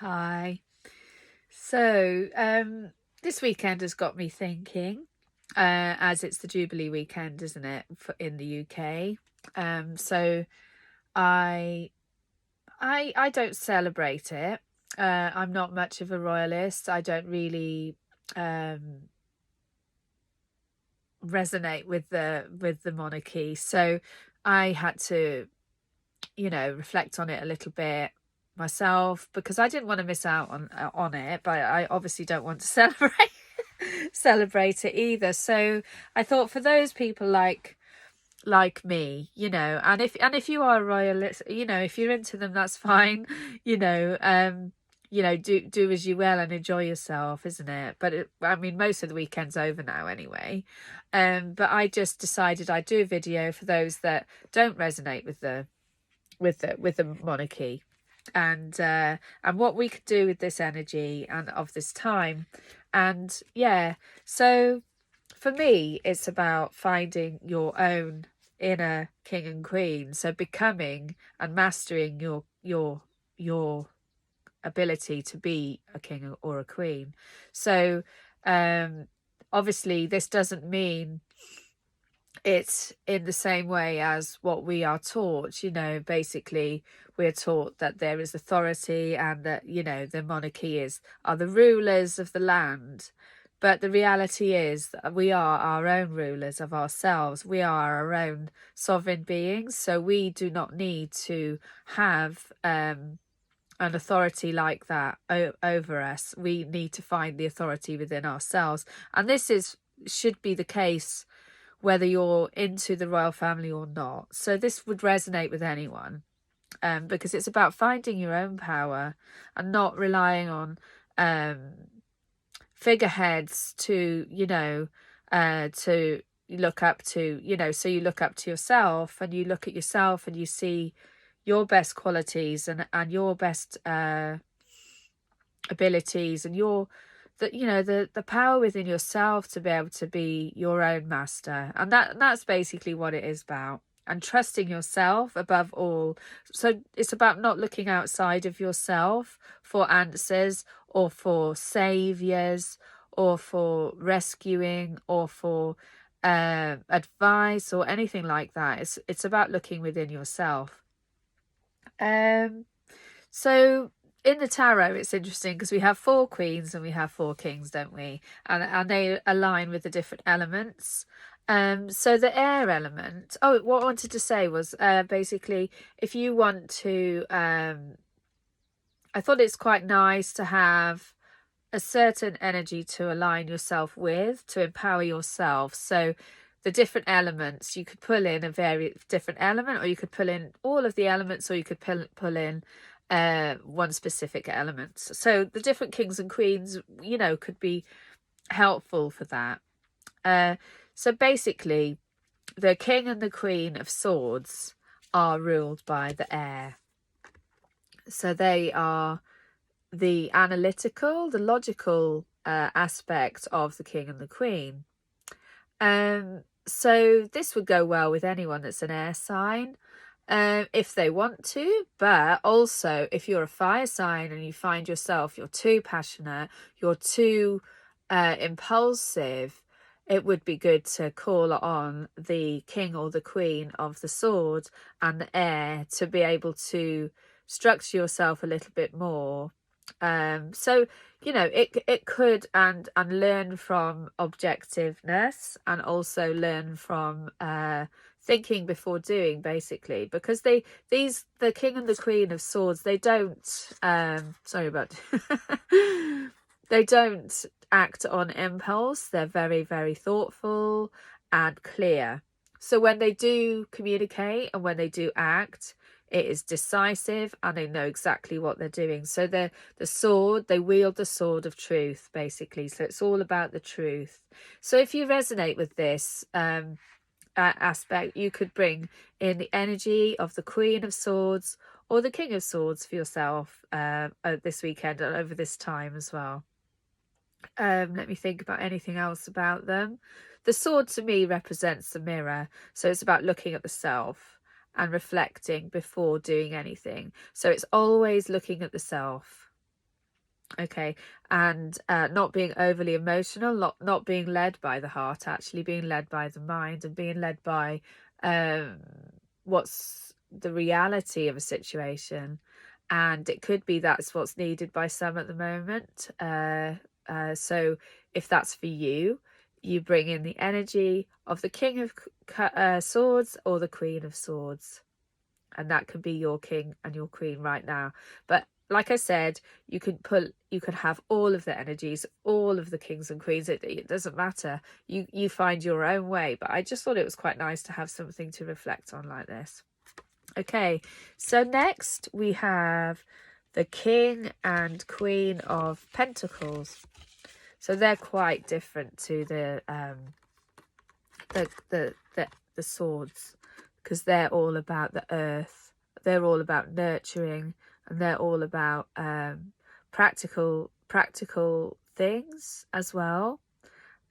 Hi. So, this weekend has got me thinking, as it's the Jubilee weekend, isn't it, in the UK? So I I don't celebrate it. I'm not much of a royalist. I don't really um resonate with the monarchy. So I had to, reflect on it a little bit myself because I didn't want to miss out on it, but I obviously don't want to celebrate it either. So I thought for those people like me, and if you are a royalist, if you're into them, that's fine. you know um do as you will and enjoy yourself, isn't it? But I mean, most of the weekend's over now anyway. But I just decided I'd do a video for those that don't resonate with the monarchy, and what we could do with this energy and of this time. And yeah, so for me it's about finding your own inner king and queen, so becoming and mastering your ability to be a king or a queen. So obviously this doesn't mean it's in the same way as what we are taught. Basically we're taught that there is authority and that, the monarchy are the rulers of the land. But the reality is that we are our own rulers of ourselves. We are our own sovereign beings. So we do not need to have an authority like that over us. We need to find the authority within ourselves. And should be the case whether you're into the royal family or not. So this would resonate with anyone, because it's about finding your own power and not relying on figureheads to look up to. So you look up to yourself and you look at yourself and you see your best qualities and your best abilities and the power within yourself to be able to be your own master. And that's basically what it is about, and trusting yourself above all. So it's about not looking outside of yourself for answers or for saviors or for rescuing or for advice or anything like that. It's about looking within yourself. So in the tarot, it's interesting because we have 4 queens and we have 4 kings, don't we? And they align with the different elements. So the air element. Oh, what I wanted to say was basically, if you want to, I thought it's quite nice to have a certain energy to align yourself with, to empower yourself. So the different elements, you could pull in a very different element, or you could pull in all of the elements, or you could pull in one specific element. So the different kings and queens, could be helpful for that. So basically, the king and the queen of swords are ruled by the air. So they are the analytical, the logical aspect of the king and the queen. So this would go well with anyone that's an air sign, if they want to. But also, if you're a fire sign and you find yourself, you're too passionate, you're too impulsive, it would be good to call on the king or the queen of the sword and the air to be able to structure yourself a little bit more. So it could and learn from objectiveness, and also learn from thinking before doing, basically, because the king and the queen of swords, they don't sorry about they don't act on impulse. They're very, very thoughtful and clear. So when they do communicate and when they do act, it is decisive and they know exactly what they're doing. So the sword, they wield the sword of truth, basically. So it's all about the truth. So if you resonate with this aspect, you could bring in the energy of the Queen of Swords or the King of Swords for yourself this weekend and over this time as well. Let me think about anything else about them. The sword to me represents the mirror. So it's about looking at the self and reflecting before doing anything. So it's always looking at the self. Okay, and not being overly emotional, not being led by the heart, actually being led by the mind, and being led by um, what's the reality of a situation. And it could be that's what's needed by some at the moment. So if that's for you, you bring in the energy of the King of Swords or the Queen of Swords, and that could be your king and your queen right now. But like I said, you could have all of the energies, all of the kings and queens. It doesn't matter. You find your own way. But I just thought it was quite nice to have something to reflect on like this. Okay, so next we have the King and Queen of Pentacles. So they're quite different to the swords, because they're all about the earth, they're all about nurturing, and they're all about practical things as well.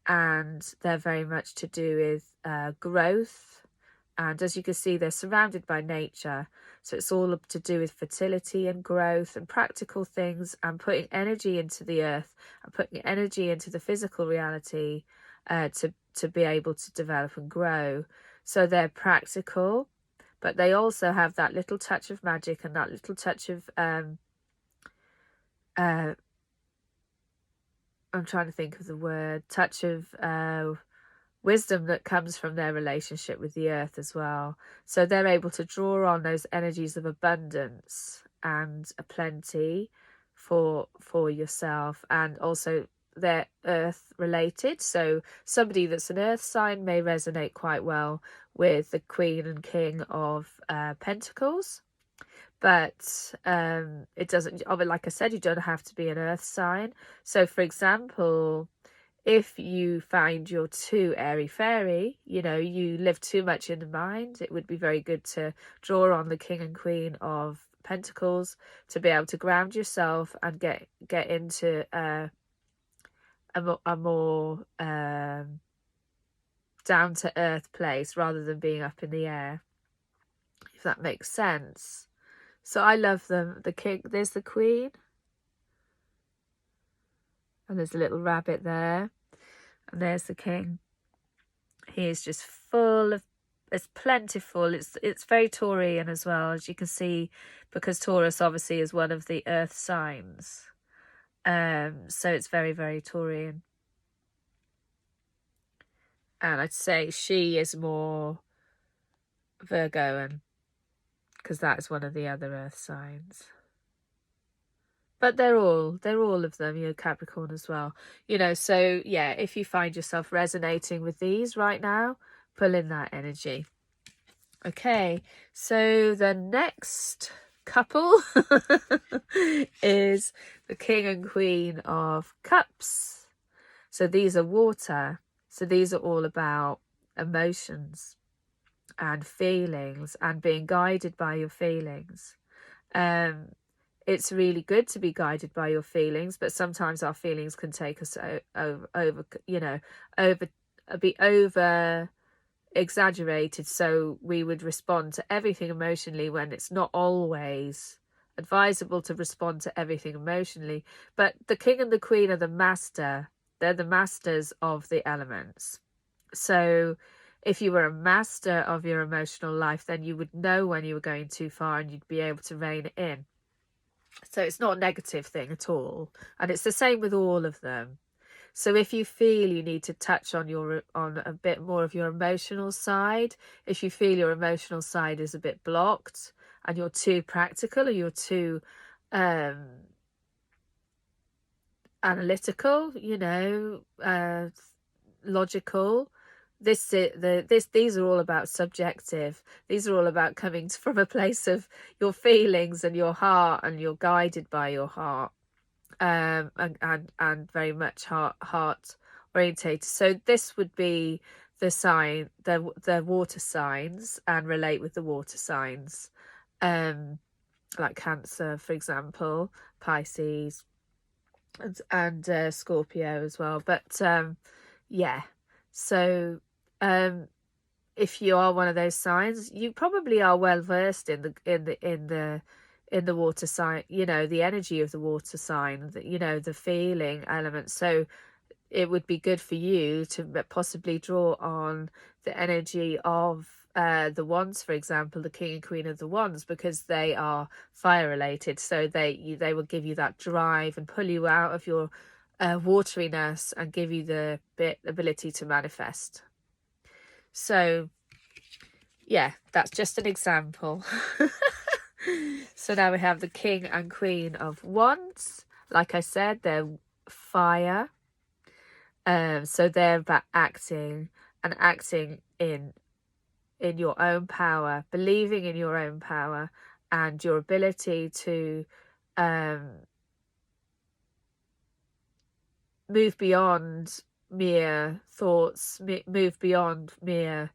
And they're very much to do with growth. And as you can see, they're surrounded by nature. So it's all up to do with fertility and growth and practical things, and putting energy into the earth and putting energy into the physical reality to be able to develop and grow. So they're practical, but they also have that little touch of magic and that little touch of I'm trying to think of the word, touch of wisdom that comes from their relationship with the earth as well. So they're able to draw on those energies of abundance and a plenty for yourself, and also they're earth related. So somebody that's an earth sign may resonate quite well with the Queen and King of Pentacles. But it doesn't, like I said, you don't have to be an earth sign. So for example, if you find you're too airy-fairy, you live too much in the mind, it would be very good to draw on the King and Queen of Pentacles to be able to ground yourself and get into a more down-to-earth place rather than being up in the air, if that makes sense. So I love them. The King, there's the Queen, and there's a little rabbit there, and there's the King. He is just full of, it's plentiful. It's very Taurian as well, as you can see, because Taurus obviously is one of the earth signs. So it's very, very Taurian. And I'd say she is more Virgoan, because that is one of the other earth signs. But they're all of them, Capricorn as well. So yeah, if you find yourself resonating with these right now, pull in that energy. Okay, so the next couple is the King and Queen of Cups. So these are water. So these are all about emotions and feelings and being guided by your feelings. It's really good to be guided by your feelings, but sometimes our feelings can take us be over exaggerated, so we would respond to everything emotionally when it's not always advisable to respond to everything emotionally. But the King and the Queen are they're the masters of the elements. So if you were a master of your emotional life, then you would know when you were going too far and you'd be able to rein it in. So it's not a negative thing at all. And it's the same with all of them. So if you feel you need to touch on a bit more of your emotional side, if you feel your emotional side is a bit blocked and you're too practical or you're too analytical, logical, these are all about subjective. These are all about coming from a place of your feelings and your heart, and you're guided by your heart. And very much heart orientated. So this would be the sign, the water signs, and relate with the water signs, like Cancer, for example, Pisces, and Scorpio as well. But yeah, so if you are one of those signs, you probably are well versed in the in the water sign, you know, the energy of the water sign, you know, the feeling element. So it would be good for you to possibly draw on the energy of the wands, for example, the king and queen of the wands, because they are fire related. So they will give you that drive and pull you out of your wateriness and give you the ability to manifest. So yeah, that's just an example. So now we have the king and queen of wands. Like I said, they're fire. So they're about acting, and acting in your own power, believing in your own power and your ability to move beyond mere thoughts, move beyond mere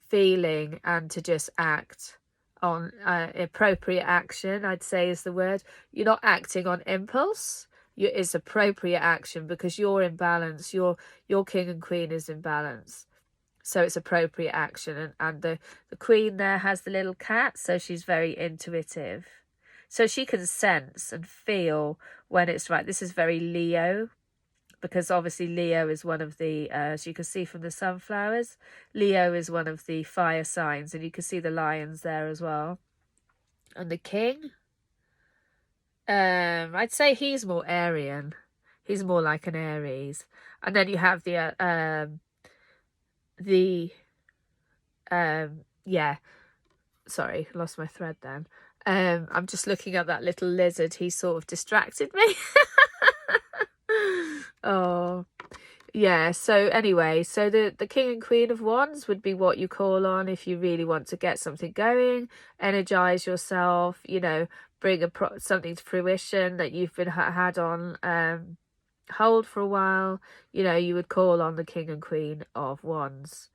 feeling, and to just act on appropriate action, I'd say is the word. You're not acting on impulse. It's appropriate action because you're in balance. Your king and queen is in balance. So it's appropriate action. And the queen there has the little cat, so she's very intuitive. So she can sense and feel when it's right. This is very Leo, because obviously Leo is one of the, as you can see from the sunflowers, Leo is one of the fire signs, and you can see the lions there as well. And the king, I'd say he's more Aryan. He's more like an Aries. And then you have yeah, sorry, lost my thread then. I'm just looking at that little lizard. He sort of distracted me. Oh, yeah. So anyway, so the king and queen of wands would be what you call on if you really want to get something going, energize yourself, you know, bring something to fruition that you've been had on hold for a while. You know, you would call on the king and queen of wands.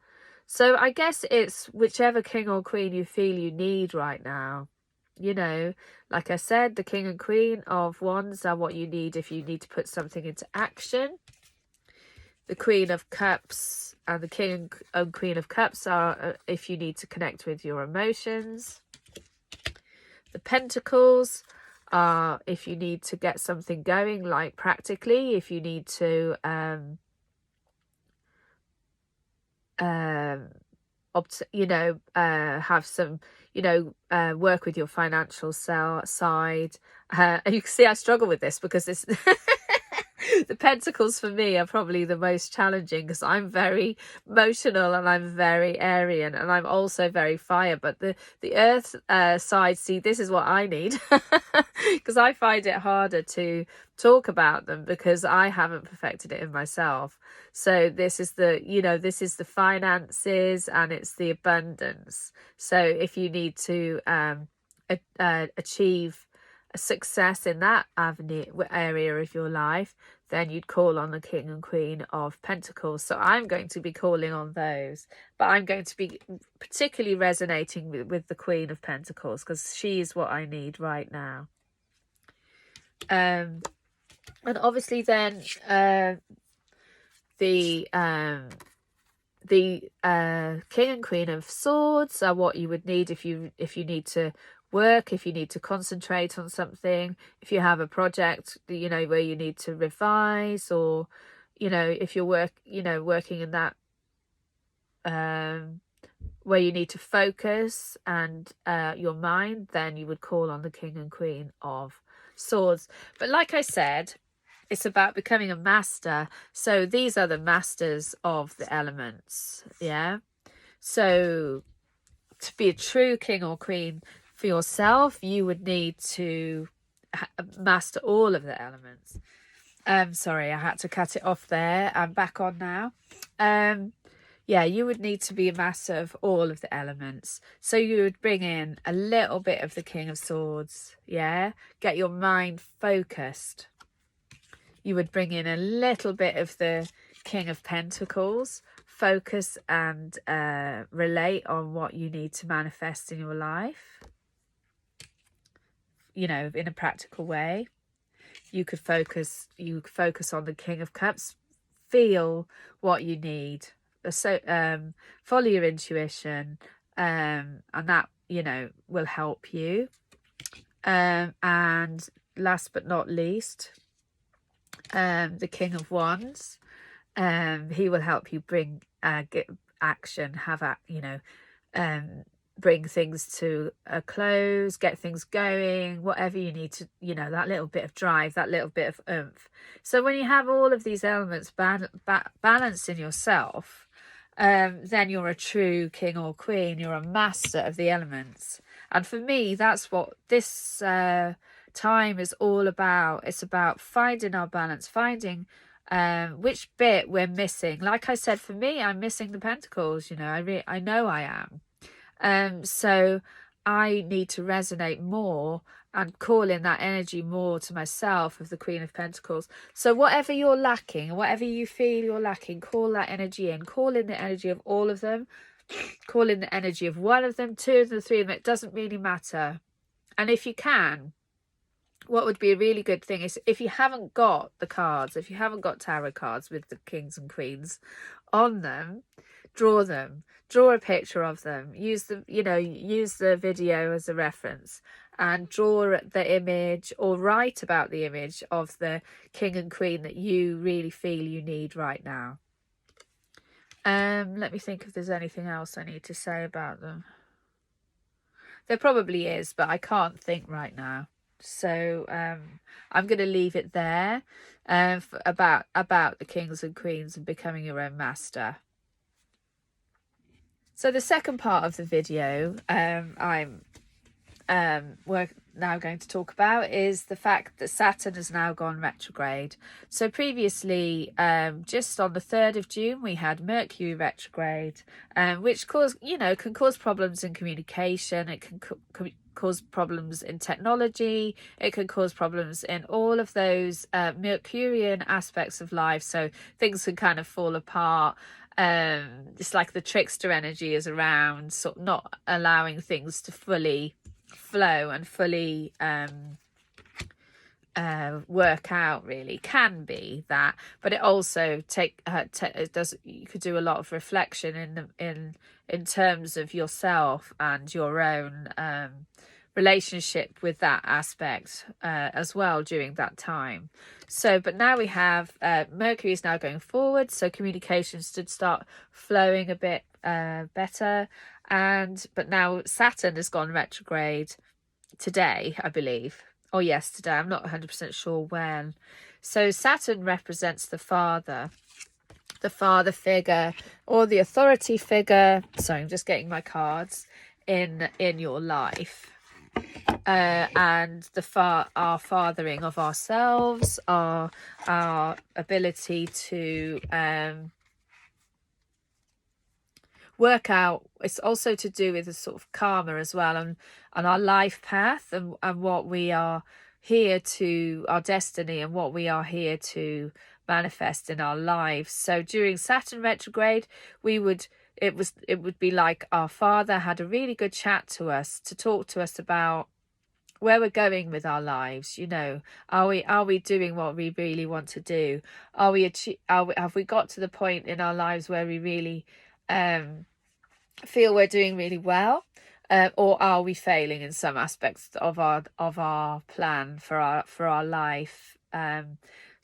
So I guess it's whichever king or queen you feel you need right now. You know, like I said, the king and queen of wands are what you need if you need to put something into action. The queen of cups and the king and queen of cups are if you need to connect with your emotions. The pentacles are if you need to get something going, like practically, if you need to you know, have some, you know, work with your financial side. You can see I struggle with this because this the pentacles for me are probably the most challenging because I'm very emotional and I'm very Aryan and I'm also very fire. But the earth side, see, this is what I need because I find it harder to talk about them because I haven't perfected it in myself. So this is the, you know, this is the finances and it's the abundance. So if you need to achieve a success in that area of your life, then you'd call on the king and queen of pentacles. So I'm going to be calling on those, but I'm going to be particularly resonating with the queen of pentacles because she's what I need right now. And obviously then the king and queen of swords are what you would need if you need to work, if you need to concentrate on something, if you have a project, you know, where you need to revise, or, you know, if you're working in that where you need to focus and your mind, then you would call on the king and queen of swords. But like I said, it's about becoming a master. So these are the masters of the elements. Yeah. So to be a true king or queen for yourself, you would need to master all of the elements. Sorry, I had to cut it off there. I'm back on now. Yeah, you would need to be a master of all of the elements. So you would bring in a little bit of the king of swords. Yeah, get your mind focused. You would bring in a little bit of the king of pentacles, focus and relate on what you need to manifest in your life, you know, in a practical way. You could focus on the king of cups, feel what you need, so follow your intuition, and that, you know, will help you. And last but not least, the King of Wands. He will help you bring get action, bring things to a close, get things going, whatever you need to, that little bit of drive, that little bit of oomph. So when you have all of these elements balanced in yourself, then you're a true king or queen. You're a master of the elements. And for me, that's what this time is all about. It's about finding our balance, finding which bit we're missing. Like I said, for me, I'm missing the Pentacles. I know I am. So I need to resonate more and call in that energy more to myself of the Queen of Pentacles. So whatever you're lacking, whatever you feel you're lacking, call that energy in. Call in the energy of all of them. Call in the energy of one of them, two of them, three of them. It doesn't really matter. And if you can, what would be a really good thing is, if you haven't got the cards, if you haven't got tarot cards with the kings and queens on them, draw a picture of them, use the video as a reference, and draw the image or write about the image of the king and queen that you really feel you need right now. Let me think if there's anything else I need to say about them. There probably is, but I can't think right now. So I'm going to leave it there about the kings and queens and becoming your own master. So the second part of the video we're now going to talk about is the fact that Saturn has now gone retrograde. So previously, just on the 3rd of June, we had Mercury retrograde, which can cause problems in communication. It can cause problems in technology. It can cause problems in all of those Mercurian aspects of life. So things can kind of fall apart. It's like the trickster energy is around, sort of not allowing things to fully flow and fully work out. Really can be that, but it also you could do a lot of reflection in terms of yourself and your own relationship with that aspect as well during that time. So but now we have Mercury is now going forward, so communications should start flowing a bit better. But now Saturn has gone retrograde today, I believe, or yesterday, I'm not 100% sure when. So Saturn represents the father figure, or the authority figure. Sorry, I'm just getting my cards in your life. And our fathering of ourselves, our ability to work out. It's also to do with a sort of karma as well, and our life path, and what we are here to, our destiny, and what we are here to manifest in our lives. So during Saturn retrograde, it would be like our father had a really good chat to us, to talk to us about where we're going with our lives. Are we doing what we really want to do? Have we got to the point in our lives where we really feel we're doing really well, or are we failing in some aspects of our plan for our life?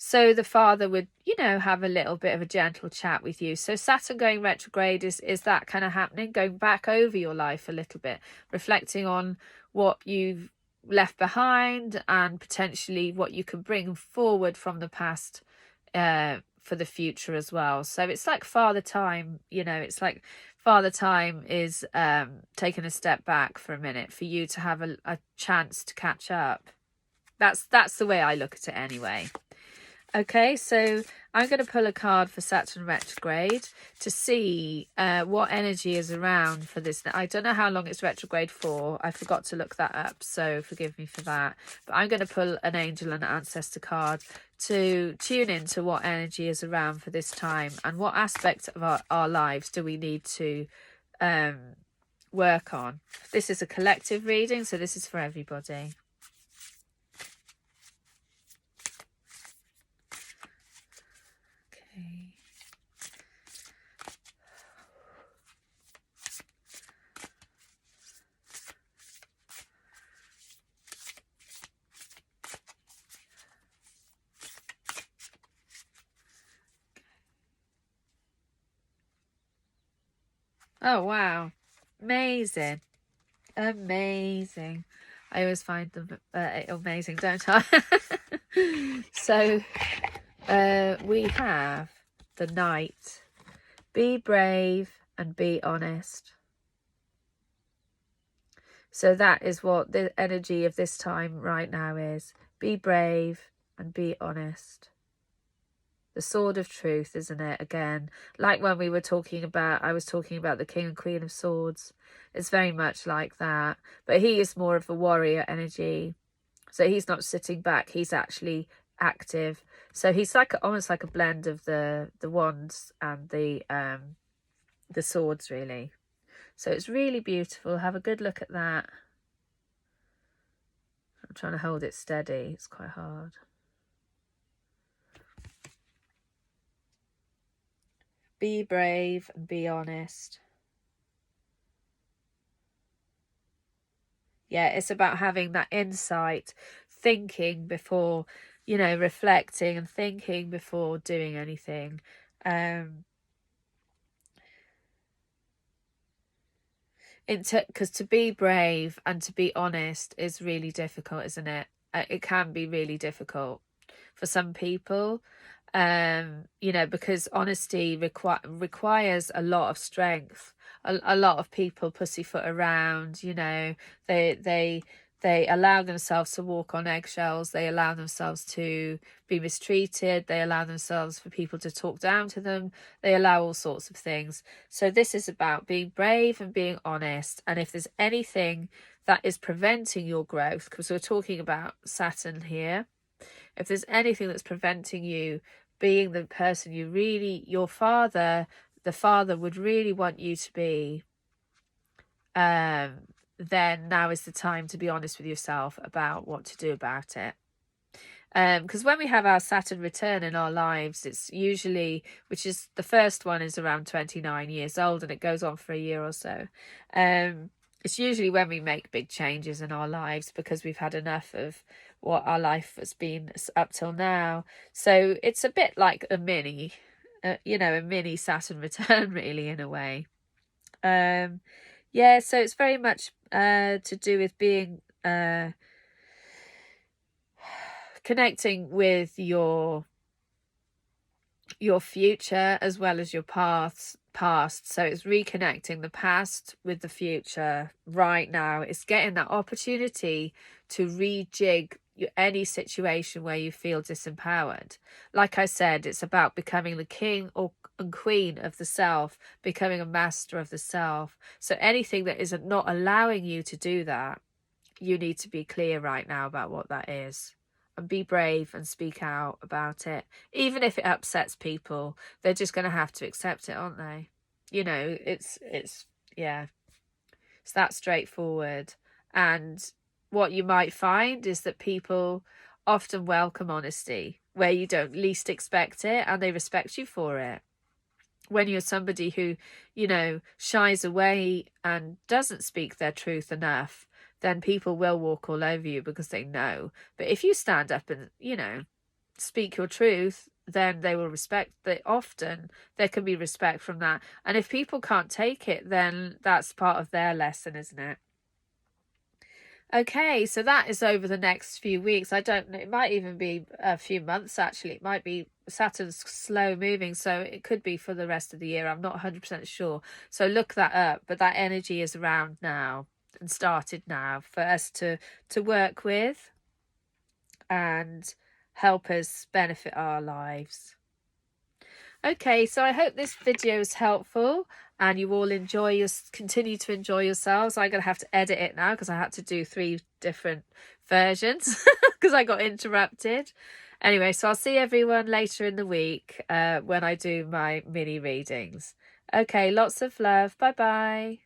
So the father would have a little bit of a gentle chat with you. So Saturn going retrograde is that kind of happening, going back over your life a little bit, reflecting on what you've left behind and potentially what you can bring forward from the past for the future as well. So it's like father time. It's like father time is taking a step back for a minute for you to have a chance to catch up. That's the way I look at it anyway. Okay, so I'm going to pull a card for Saturn retrograde to see what energy is around for this. I don't know how long it's retrograde for. I forgot to look that up, so forgive me for that. But I'm going to pull an angel and ancestor card to tune into what energy is around for this time, and what aspect of our lives do we need to work on. This is a collective reading, so this is for everybody. Oh, wow. Amazing. Amazing. I always find them amazing, don't I? So we have the Knight. Be brave and be honest. So that is what the energy of this time right now is. Be brave and be honest. The sword of truth, isn't it? Again, like when we were talking about, I was talking about the King and Queen of Swords. It's very much like that. But he is more of a warrior energy. So he's not sitting back. He's actually active. So he's like almost like a blend of the wands and the swords, really. So it's really beautiful. Have a good look at that. I'm trying to hold it steady. It's quite hard. Be brave and be honest. Yeah, it's about having that insight, thinking before, reflecting and thinking before doing anything. Because to be brave and to be honest is really difficult, isn't it? It can be really difficult for some people, because honesty requires a lot of strength. A lot of people pussyfoot around, they allow themselves to walk on eggshells. They allow themselves to be mistreated. They allow themselves for people to talk down to them. They allow all sorts of things. So this is about being brave and being honest. And if there's anything that is preventing your growth, because we're talking about Saturn here, if there's anything that's preventing you being the person the father would really want you to be, then now is the time to be honest with yourself about what to do about it. Because when we have our Saturn return in our lives, it's usually, which is the first one is around 29 years old and it goes on for a year or so. It's usually when we make big changes in our lives because we've had enough of what our life has been up till now. So it's a bit like a mini Saturn return, really, in a way. Yeah, so it's very much to do with being connecting with your future as well as your past. So it's reconnecting the past with the future right now. It's getting that opportunity to rejig any situation where you feel disempowered. Like I said, it's about becoming the king and queen of the self, becoming a master of the self. So anything that isn't not allowing you to do that, you need to be clear right now about what that is. And be brave and speak out about it. Even if it upsets people, they're just going to have to accept it, aren't they? It's that straightforward. And what you might find is that people often welcome honesty where you don't least expect it, and they respect you for it. When you're somebody who, shies away and doesn't speak their truth enough, then people will walk all over you because they know. But if you stand up and, speak your truth, then they will respect that. Often there can be respect from that. And if people can't take it, then that's part of their lesson, isn't it? Okay, so that is over the next few weeks. I don't know, it might even be a few months, actually. It might be Saturn's slow moving, so it could be for the rest of the year. I'm not 100% sure. So look that up. But that energy is around now and started now for us to work with and help us benefit our lives. Okay, so I hope this video is helpful and you all continue to enjoy yourselves. I'm going to have to edit it now because I had to do 3 different versions because I got interrupted. Anyway, so I'll see everyone later in the week when I do my mini readings. Okay, lots of love. Bye-bye.